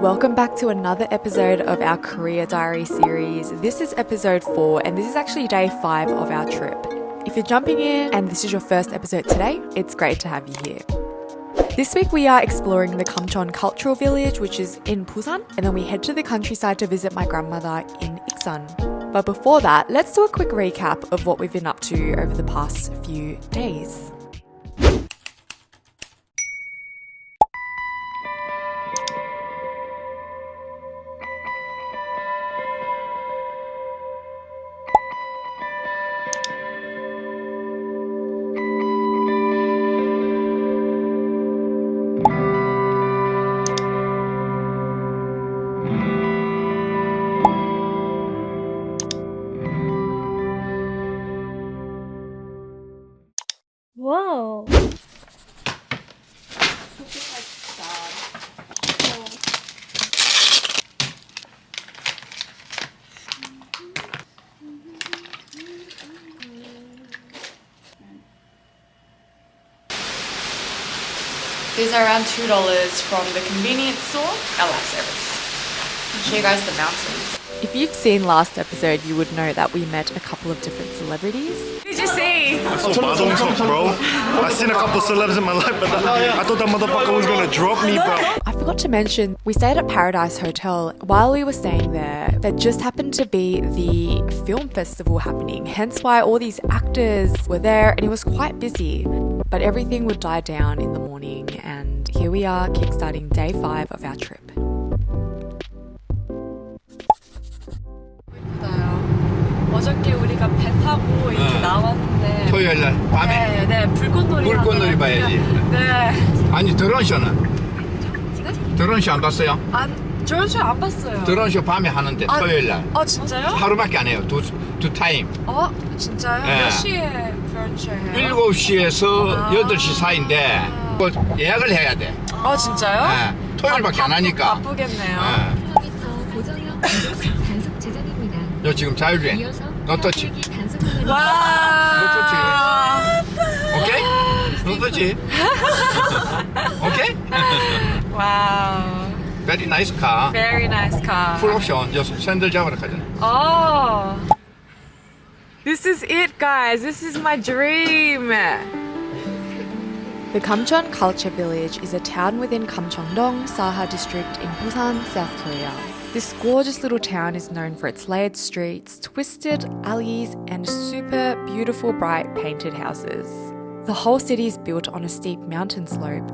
Welcome back to another episode of our Korea Diary series. This is episode 4 and this is actually day 5 of our trip. If you're jumping in and this is your first episode today, it's great to have you here. This week we are exploring the Gamcheon Cultural Village, which is in Busan, and then we head to the countryside to visit my grandmother in Iksan. But before that, let's do a quick recap of what we've been up to over the past few days. Whoa. These are around $2 from the convenience store, our lifesavers. I'll show you guys the mountains. If you've seen last episode, you would know that we met a couple of different celebrities. What did you see? I saw Madongseok, bro. I've seen a couple of celebs in my life, but I thought that motherfucker was gonna drop me, bro. I forgot to mention, we stayed at Paradise Hotel. While we were staying there, there just happened to be the film festival happening, hence why all these actors were there and it was quite busy. But everything would die down in the morning and here we are kickstarting day 5 of our trip. 어저께 우리가 배 타고 이렇게 나왔는데 토요일날 밤에 네, 불꽃놀이 불꽃놀이 봐야지. 네. 아니 드론쇼는? 드론쇼 안 봤어요? 저런쇼 안 봤어요. 드론쇼 밤에 하는데 토요일날 진짜요? 하루밖에 안 해요. 두 타임. 진짜요? 네. 몇 시에 드론쇼 해요? 7시에서 8시 사이인데 예약을 해야 돼. 진짜요? 네. 토요일밖에 안 하니까. 바쁘겠네요. 고정형 단속 제작입니다. 요 지금 자율주행. 너 터치. 와. 오케이? 너 터치. 오케이? 와우. Very nice car. Very nice car. 풀 옵션. 요 샌들 잡으러 가잖아. This is it, guys. This is my dream. The Gamcheon Cultural Village is a town within Gamcheon-dong, Saha district in Busan, South Korea. This gorgeous little town is known for its layered streets, twisted alleys, and super beautiful bright painted houses. The whole city is built on a steep mountain slope,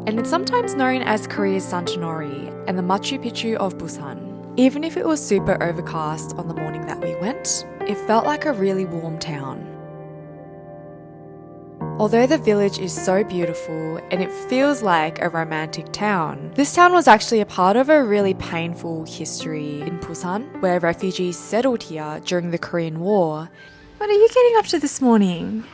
and it's sometimes known as Korea's Santorini and the Machu Picchu of Busan. Even if it was super overcast on the morning that we went, it felt like a really warm town. Although the village is so beautiful and it feels like a romantic town, this town was actually a part of a really painful history in Busan, where refugees settled here during the Korean War. What are you getting up to this morning?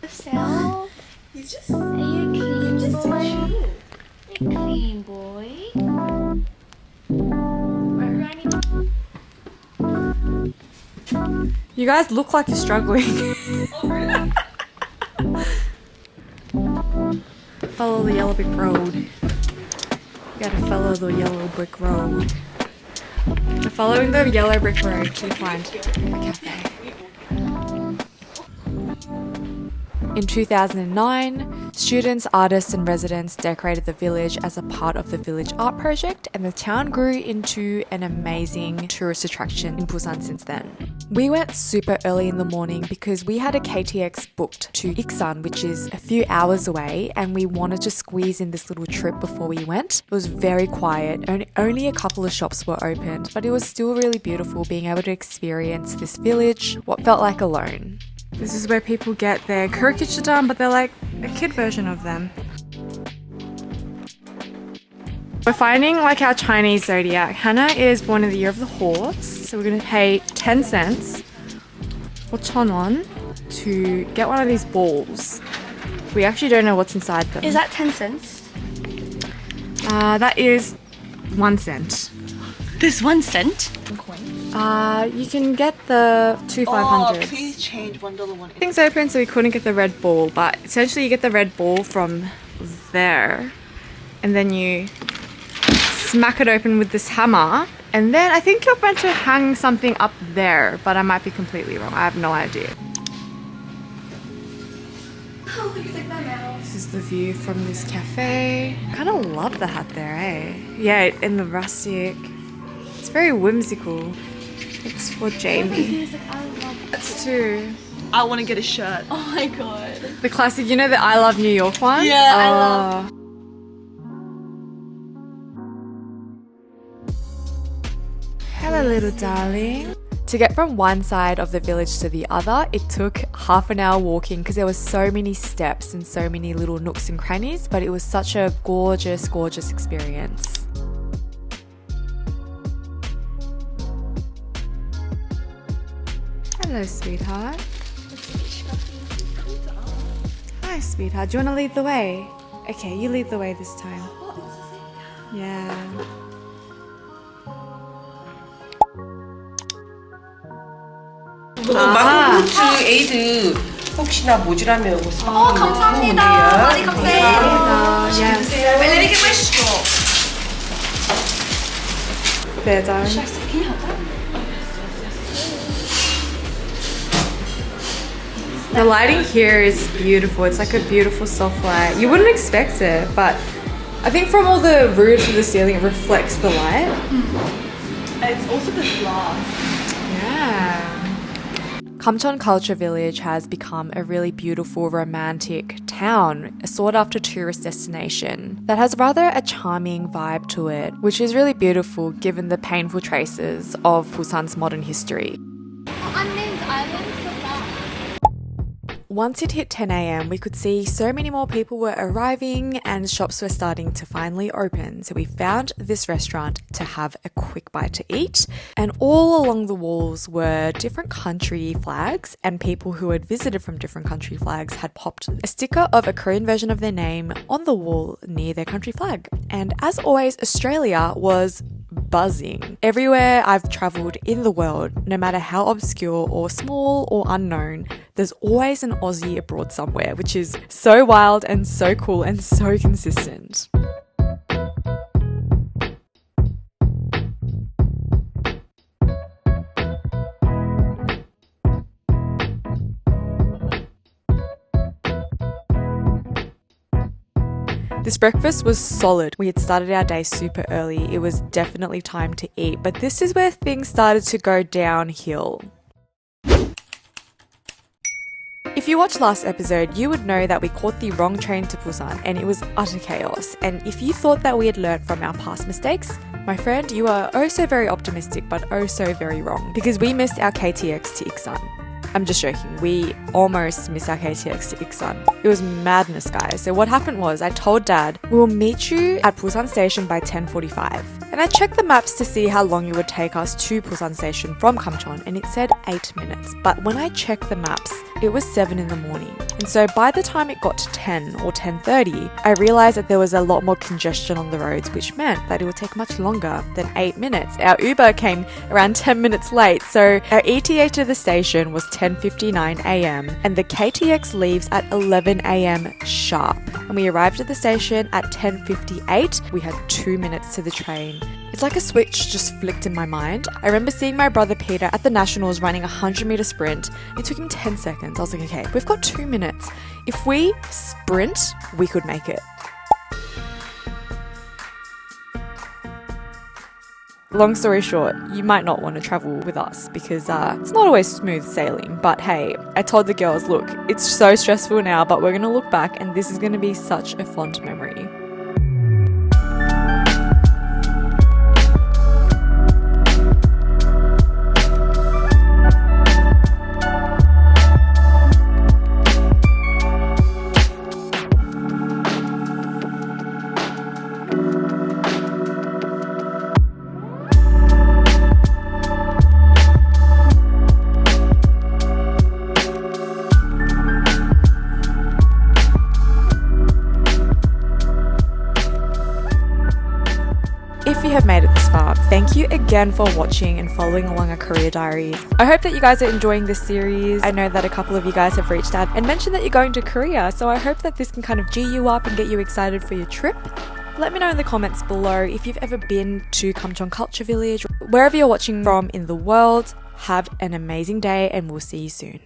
Yourself? He's just Are you clean, just so boy? cute. You're clean, boy. We're running. You guys look like you're struggling. Follow the yellow brick road. You gotta follow the yellow brick road. We're following the yellow brick road to find a cafe. In 2009, students, artists and residents decorated the village as a part of the village art project, and the town grew into an amazing tourist attraction in Busan since then. We went super early in the morning because we had a KTX booked to Iksan, which is a few hours away, and we wanted to squeeze in this little trip before we went. It was very quiet, only a couple of shops were opened, but it was still really beautiful being able to experience this village, what felt like alone. This is where people get their caricature done, but they're like a kid version of them. We're finding like our Chinese zodiac. Hannah is born in the year of the horse, so we're gonna pay 10 cents, 5,000won, to get one of these balls. We actually don't know what's inside them. Is that 10 cents? That is 1 cent. This 1 cent? You can get the two 500s. Please change $1 Things open, so we couldn't get the red ball, but essentially you get the red ball from there. and then you smack it open with this hammer, and then I think you're meant to hang something up there, but I might be completely wrong. I have no idea. This is the view from this cafe. Kind of love the hat there, eh? Yeah, in the rustic. It's very whimsical. It's for Jamie. That's too. I want to get a shirt. Oh my god. The classic, you know the I Love New York one? Yeah, I love. Hello, little darling. To get from one side of the village to the other, it took half an hour walking because there were so many steps and so many little nooks and crannies, but it was such a gorgeous, gorgeous experience. Hello, sweetheart. Hi, sweetheart. Do you want to lead the way? Okay, you lead the way this time. Yeah. 마크루트 에이드 혹시나 모자라면 이거 감사합니다. 많이 감사해요. Yes. Let me get my straw. There, darling. Can you help that? The lighting here is beautiful. It's like a beautiful soft light. You wouldn't expect it, but I think from all the roofs of the ceiling, it reflects the light. It's also this glass. Yeah. Gamcheon Cultural Village has become a really beautiful, romantic town, a sought-after tourist destination that has rather a charming vibe to it, which is really beautiful given the painful traces of Busan's modern history. Unnamed island. Once it hit 10 a.m, we could see so many more people were arriving and shops were starting to finally open. So we found this restaurant to have a quick bite to eat. And all along the walls were different country flags, and people who had visited from different country flags had popped a sticker of a Korean version of their name on the wall near their country flag. And as always, Australia was buzzing. Everywhere I've travelled in the world, no matter how obscure or small or unknown, there's always an Aussie abroad somewhere, which is so wild and so cool and so consistent. This breakfast was solid. We had started our day super early. It was definitely time to eat, but this is where things started to go downhill. If you watched last episode, you would know that we caught the wrong train to Busan and it was utter chaos. And if you thought that we had learnt from our past mistakes, my friend, you are oh so very optimistic, but oh so very wrong, because we missed our KTX to Iksan. I'm just joking, we almost missed our KTX to Iksan. It was madness, guys. So what happened was I told Dad, we will meet you at Busan station by 10:45. And I checked the maps to see how long it would take us to Busan station from Gamcheon, and it said 8 minutes. But when I checked the maps, it was 7 in the morning. And so by the time it got to 10 or 10:30, I realized that there was a lot more congestion on the roads, which meant that it would take much longer than 8 minutes. Our Uber came around 10 minutes late, so our ETA to the station was 10:59 a.m. and the KTX leaves at 11 a.m. sharp. And we arrived at the station at 10:58. We had 2 minutes to the train. It's like a switch just flicked in my mind. I remember seeing my brother Peter at the Nationals running a 100-meter sprint. It took him 10 seconds. I was like, okay, we've got 2 minutes. If we sprint, we could make it. Long story short, you might not want to travel with us because it's not always smooth sailing. But hey, I told the girls, look, it's so stressful now, but we're going to look back and this is going to be such a fond memory. If you have made it this far, thank you again for watching and following along our career diaries. I hope that you guys are enjoying this series. I know that a couple of you guys have reached out and mentioned that you're going to Korea, so I hope that this can kind of G you up and get you excited for your trip. Let me know in the comments below if you've ever been to Gamcheon Cultural Village. Wherever you're watching from in the world, have an amazing day and we'll see you soon.